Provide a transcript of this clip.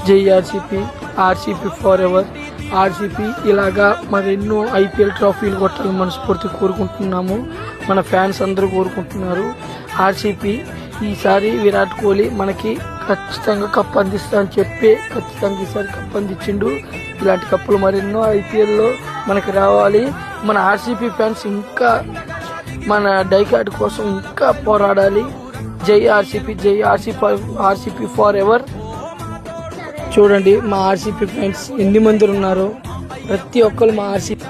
జై RCP, RCP for ever, RCP. ఇలాగా మరెన్నో ఐపీఎల్ ట్రోఫీలు కొట్టాలని మనస్ఫూర్తి కోరుకుంటున్నాము. మన ఫ్యాన్స్ అందరూ కోరుకుంటున్నారు. ఆర్సీపీ ఈసారి విరాట్ కోహ్లీ మనకి ఖచ్చితంగా కప్ అందిస్తా అని చెప్పి ఖచ్చితంగా ఈసారి కప్ అందించిండు. ఇలాంటి కప్పులు మరెన్నో ఐపీఎల్లో మనకి రావాలి. మన ఆర్సీపీ ఫ్యాన్స్ ఇంకా మన డైకార్డ్ కోసం ఇంకా పోరాడాలి. జై ఆర్సీపీ, జై ఆర్సీపీ ఫర్ ఎవర్. చూడండి మా ఆర్సీపీ ఫ్యాన్స్ ఎన్ని మంది ఉన్నారో, ప్రతి ఒక్కరు మా ఆర్సీపీ